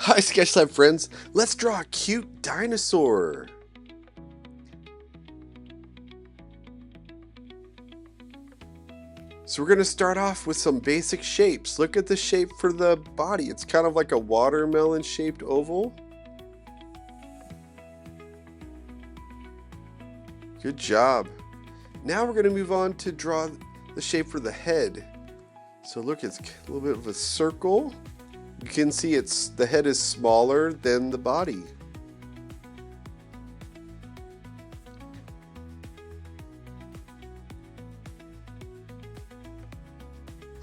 Hi Sketchlab friends, let's draw a cute dinosaur. So we're going to start off with some basic shapes. Look at the shape for the body. It's kind of like a watermelon shaped oval. Good job. Now we're going to move on to draw the shape for the head. So look, it's a little bit of a circle. You can see the head is smaller than the body.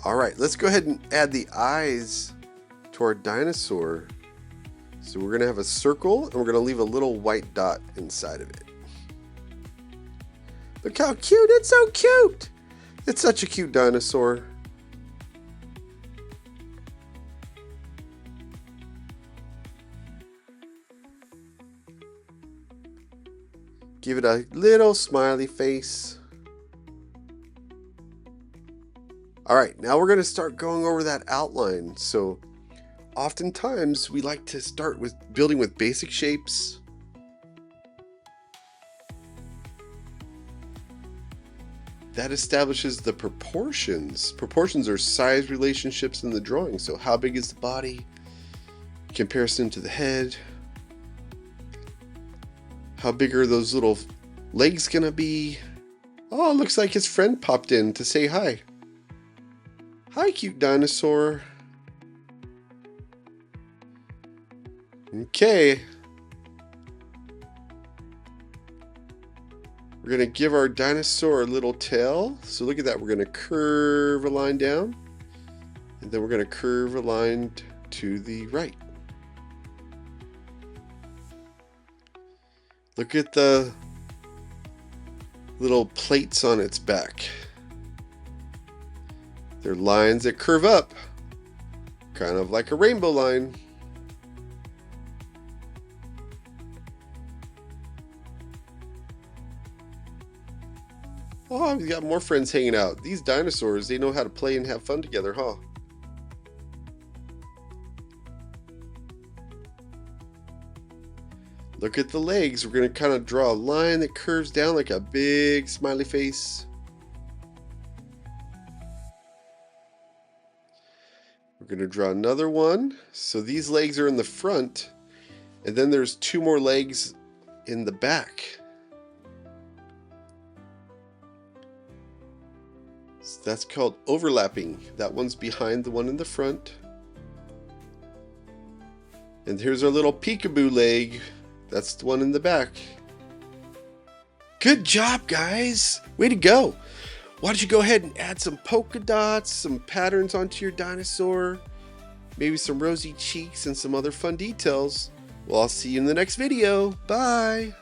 All right, let's go ahead and add the eyes to our dinosaur. So we're gonna have a circle and we're gonna leave a little white dot inside of it. Look how cute, it's so cute. It's such a cute dinosaur. Give it a little smiley face. All right, now we're going to start going over that outline. So oftentimes we like to start with building with basic shapes. That establishes the proportions. Proportions are size relationships in the drawing. So how big is the body? Comparison to the head. How big are those little legs gonna be? Oh, it looks like his friend popped in to say hi. Hi, cute dinosaur. Okay. We're gonna give our dinosaur a little tail. So look at that, we're gonna curve a line down, and then we're gonna curve a line to the right. Look at the little plates on its back. They're lines that curve up, kind of like a rainbow line. Oh, we got more friends hanging out. These dinosaurs, they know how to play and have fun together, huh? Look at the legs. We're going to kind of draw a line that curves down like a big smiley face. We're going to draw another one. So these legs are in the front, and then there's two more legs in the back. So that's called overlapping. That one's behind the one in the front. And here's our little peekaboo leg. That's the one in the back. Good job, guys. Way to go. Why don't you go ahead and add some polka dots, some patterns onto your dinosaur, maybe some rosy cheeks and some other fun details. Well, I'll see you in the next video. Bye.